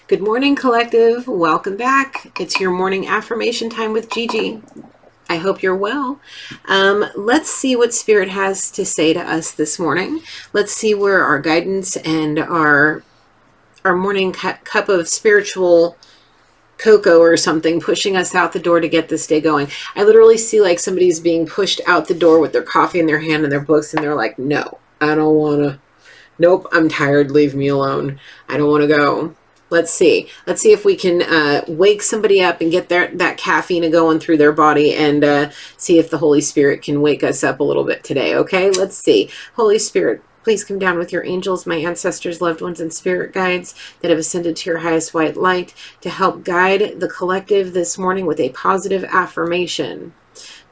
Good morning, collective. Welcome back. It's your morning affirmation time with Gigi. I hope you're well. Let's see what Spirit has to say to us this morning. Let's see where our guidance and our morning cup of spiritual cocoa or something pushing us out the door to get this day going. I literally see like somebody's being pushed out the door with their coffee in their hand and their books, and they're like, no, I don't want to. Nope, I'm tired. Leave me alone. I don't want to go. Let's see. Let's see if we can wake somebody up and get that caffeine going through their body, and see if the Holy Spirit can wake us up a little bit today. Okay, let's see. Holy Spirit, please come down with your angels, my ancestors, loved ones, and spirit guides that have ascended to your highest white light to help guide the collective this morning with a positive affirmation.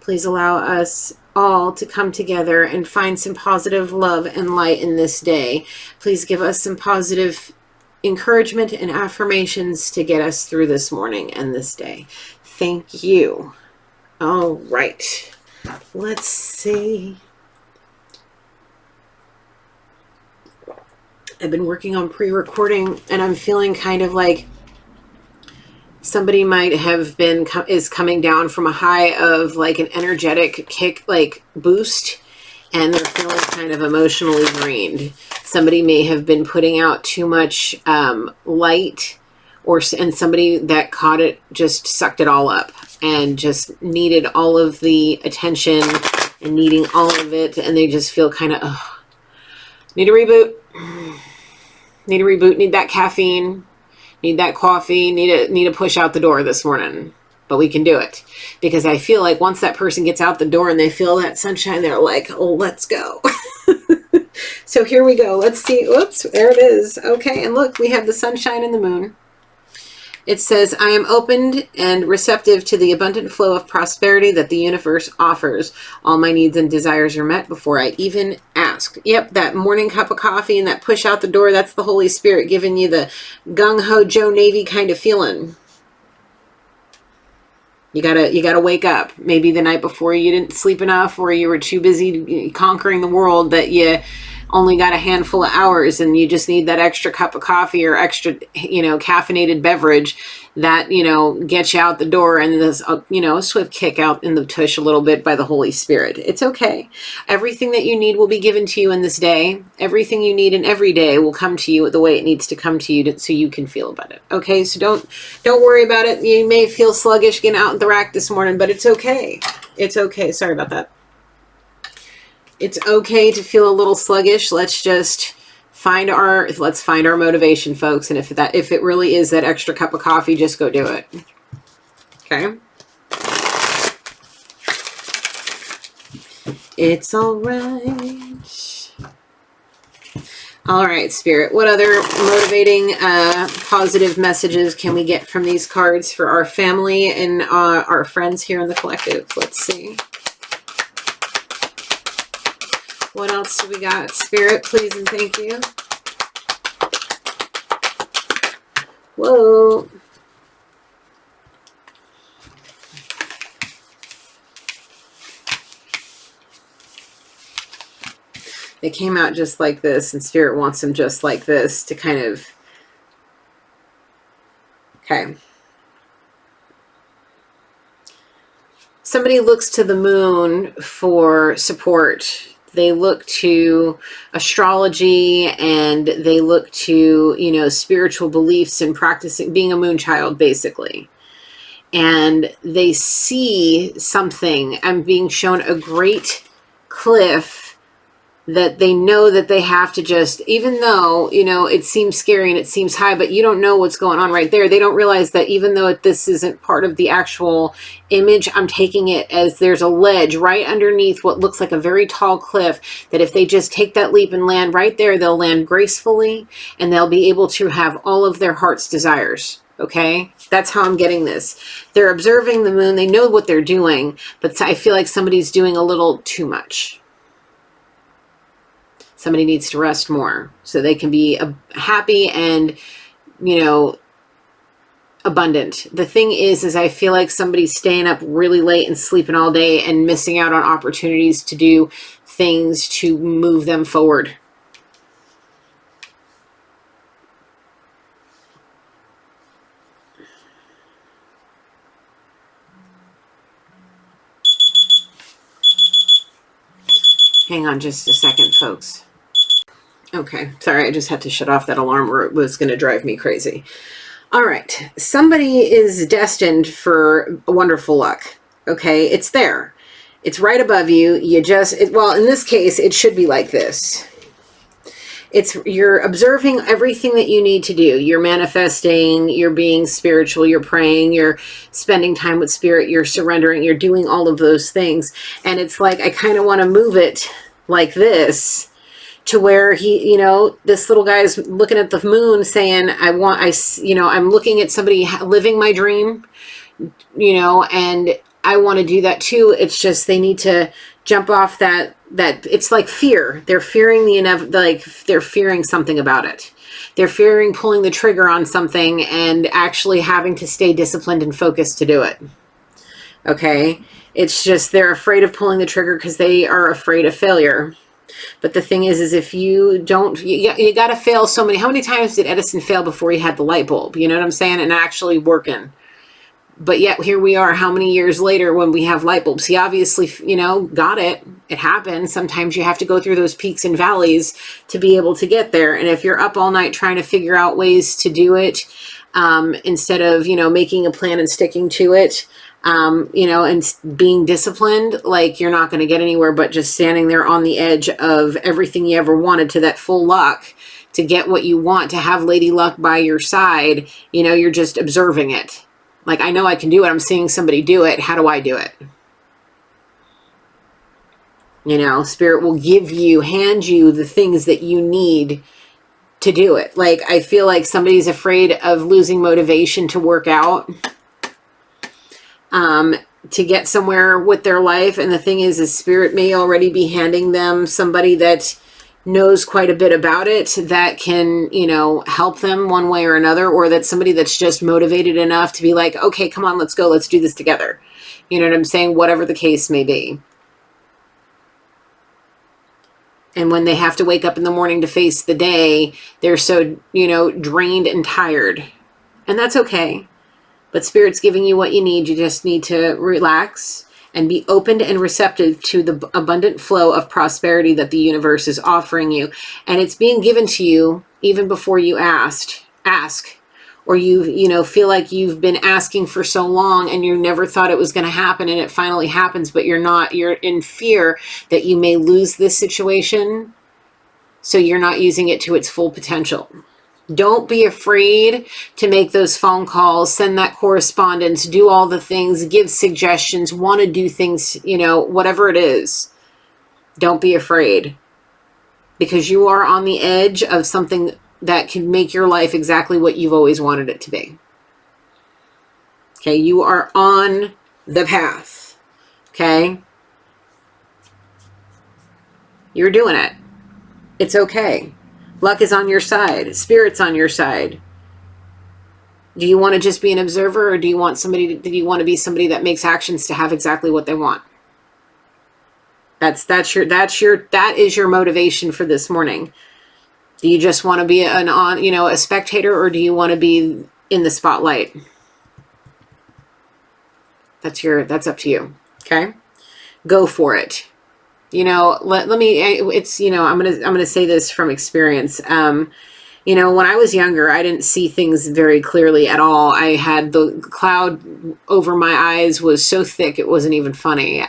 Please allow us all to come together and find some positive love and light in this day. Please give us some positive encouragement and affirmations to get us through this morning and this day. Thank you. All right. Let's see. I've been working on pre-recording, and I'm feeling kind of like somebody might have been is coming down from a high of like an energetic kick, like boost, and they're feeling kind of emotionally drained. Somebody may have been putting out too much light, and somebody that caught it just sucked it all up and just needed all of the attention and needing all of it, and they just feel kind of need a reboot. Need a reboot. Need that caffeine. Need that coffee, need to push out the door this morning. But we can do it. Because I feel like once that person gets out the door and they feel that sunshine, they're like, oh, let's go. So here we go. Let's see. Oops, there it is. Okay, and look, we have the sunshine and the moon. It says, I am opened and receptive to the abundant flow of prosperity that the universe offers. All my needs and desires are met before I even ask. Yep, that morning cup of coffee and that push out the door, that's the Holy Spirit giving you the gung-ho Joe Navy kind of feeling. You gotta wake up. Maybe the night before you didn't sleep enough, or you were too busy conquering the world that you only got a handful of hours, and you just need that extra cup of coffee or extra, caffeinated beverage that, gets you out the door, and this, a swift kick out in the tush a little bit by the Holy Spirit. It's okay. Everything that you need will be given to you in this day. Everything you need in every day will come to you the way it needs to come to you so you can feel about it. Okay, so don't worry about it. You may feel sluggish getting out in the rack this morning, but it's okay. It's okay. Sorry about that. It's okay to feel a little sluggish. Let's just find our motivation, folks. And if it really is that extra cup of coffee, just go do it. Okay. It's all right. All right, Spirit. What other motivating, positive messages can we get from these cards for our family and our friends here in the collective? Let's see. What else do we got? Spirit, please and thank you. Whoa. They came out just like this, and Spirit wants them just like this to kind of... Okay. Somebody looks to the moon for support. They look to astrology, and they look to, spiritual beliefs and practicing, being a moon child, basically. And they see something. I'm being shown a great cliff that they know that they have to just, even though, it seems scary and it seems high, but you don't know what's going on right there. They don't realize that even though this isn't part of the actual image, I'm taking it as there's a ledge right underneath what looks like a very tall cliff, that if they just take that leap and land right there, they'll land gracefully, and they'll be able to have all of their heart's desires. Okay, that's how I'm getting this. They're observing the moon. They know what they're doing, but I feel like somebody's doing a little too much. Somebody needs to rest more so they can be happy and, abundant. The thing is I feel like somebody's staying up really late and sleeping all day and missing out on opportunities to do things to move them forward. Hang on just a second, folks. Okay, sorry, I just had to shut off that alarm or it was going to drive me crazy. All right, somebody is destined for wonderful luck. Okay, it's there. It's right above you. Well, in this case, it should be like this. You're observing everything that you need to do. You're manifesting, you're being spiritual, you're praying, you're spending time with spirit, you're surrendering, you're doing all of those things. And it's like, I kind of want to move it like this to where this little guy's looking at the moon saying, I'm looking at somebody living my dream, and I want to do that too. It's just, they need to jump off that it's like fear. They're fearing they're fearing something about it. They're fearing pulling the trigger on something and actually having to stay disciplined and focused to do it. Okay. It's just, they're afraid of pulling the trigger because they are afraid of failure. But the thing is if you don't, you got to fail so many. How many times did Edison fail before he had the light bulb? You know what I'm saying? And actually working. But yet here we are, how many years later when we have light bulbs? He obviously, got it. It happened. Sometimes you have to go through those peaks and valleys to be able to get there. And if you're up all night trying to figure out ways to do it, instead of, making a plan and sticking to it, and being disciplined, like, you're not going to get anywhere but just standing there on the edge of everything you ever wanted to that full luck to get what you want, to have Lady Luck by your side. You're just observing it. Like, I know I can do it. I'm seeing somebody do it. How do I do it? Spirit will hand you the things that you need to do it. Like, I feel like somebody's afraid of losing motivation to work out, to get somewhere with their life. And the thing is Spirit may already be handing them somebody that knows quite a bit about it, that can, help them one way or another, or that's somebody that's just motivated enough to be like, okay, come on, let's go, let's do this together. You know what I'm saying? Whatever the case may be. And when they have to wake up in the morning to face the day, they're so, drained and tired. And that's okay. But Spirit's giving you what you need. You just need to relax and be open and receptive to the abundant flow of prosperity that the universe is offering you. And it's being given to you even before you ask. Or you feel like you've been asking for so long and you never thought it was going to happen, and it finally happens, but you're in fear that you may lose this situation. So you're not using it to its full potential. Don't be afraid to make those phone calls, send that correspondence, do all the things, give suggestions, want to do things, whatever it is. Don't be afraid, because you are on the edge of something that can make your life exactly what you've always wanted it to be. Okay, you are on the path. Okay? You're doing it. It's okay. Luck is on your side. Spirit's on your side. Do you want to just be an observer, or do you want to be somebody that makes actions to have exactly what they want? That is your motivation for this morning. Do you just want to be a spectator, or do you want to be in the spotlight? That's up to you. Okay? Go for it. Let me, it's, I'm going to say this from experience. When I was younger, I didn't see things very clearly at all. I had the cloud over my eyes was so thick, it wasn't even funny.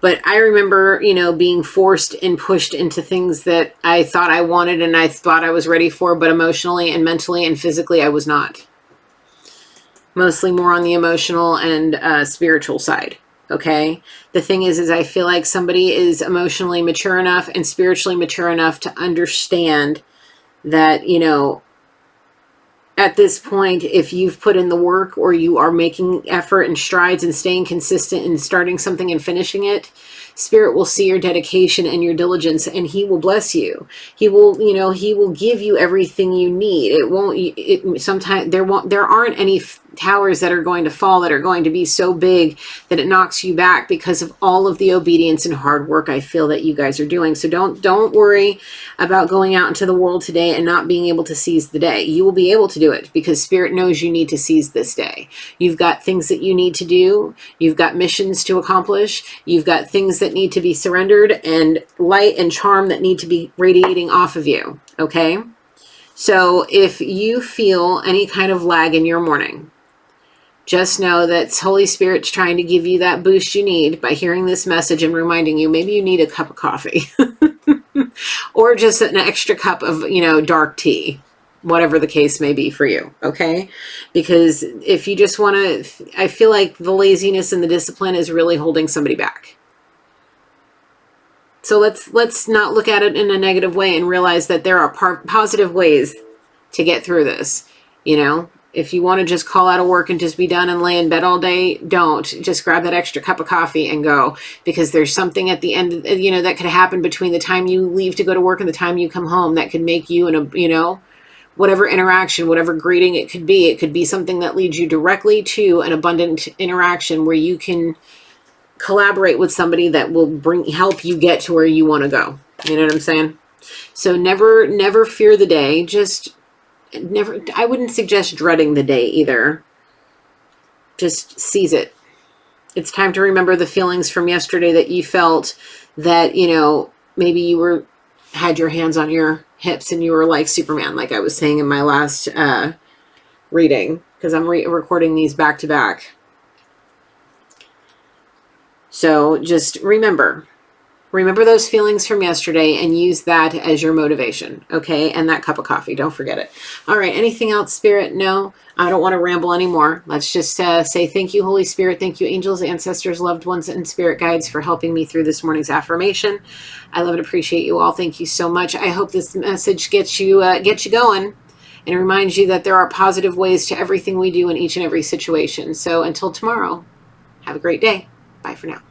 But I remember, being forced and pushed into things that I thought I wanted and I thought I was ready for, but emotionally and mentally and physically, I was not. Mostly more on the emotional and spiritual side. Okay. The thing is I feel like somebody is emotionally mature enough and spiritually mature enough to understand that, at this point, if you've put in the work, or you are making effort and strides and staying consistent and starting something and finishing it, Spirit will see your dedication and your diligence, and he will bless you. He will, he will give you everything you need. Sometimes there aren't any towers that are going to fall that are going to be so big that it knocks you back because of all of the obedience and hard work I feel that you guys are doing. So don't worry about going out into the world today and not being able to seize the day. You will be able to do it because Spirit knows you need to seize this day. You've got things that you need to do. You've got missions to accomplish. You've got things that that need to be surrendered, and light and charm that need to be radiating off of you, okay? So if you feel any kind of lag in your morning, just know that Holy Spirit's trying to give you that boost you need by hearing this message and reminding you maybe you need a cup of coffee or just an extra cup of, dark tea, whatever the case may be for you, okay? Because if you just want to, I feel like the laziness and the discipline is really holding somebody back. So let's not look at it in a negative way and realize that there are positive ways to get through this, If you want to just call out of work and just be done and lay in bed all day, don't. Just grab that extra cup of coffee and go, because there's something at the end, that could happen between the time you leave to go to work and the time you come home that could make you, whatever interaction, whatever greeting it could be. It could be something that leads you directly to an abundant interaction where you can collaborate with somebody that will help you get to where you want to go. You know what I'm saying? So never fear the day. I wouldn't suggest dreading the day either. Just seize it. It's time to remember the feelings from yesterday that you felt that, maybe you had your hands on your hips and you were like Superman, like I was saying in my last reading, because I'm recording these back to back. So just remember those feelings from yesterday and use that as your motivation, okay? And that cup of coffee, don't forget it. All right, anything else, Spirit? No, I don't want to ramble anymore. Let's just say thank you, Holy Spirit. Thank you, angels, ancestors, loved ones, and spirit guides for helping me through this morning's affirmation. I love and appreciate you all. Thank you so much. I hope this message gets you going and reminds you that there are positive ways to everything we do in each and every situation. So until tomorrow, have a great day. Bye for now.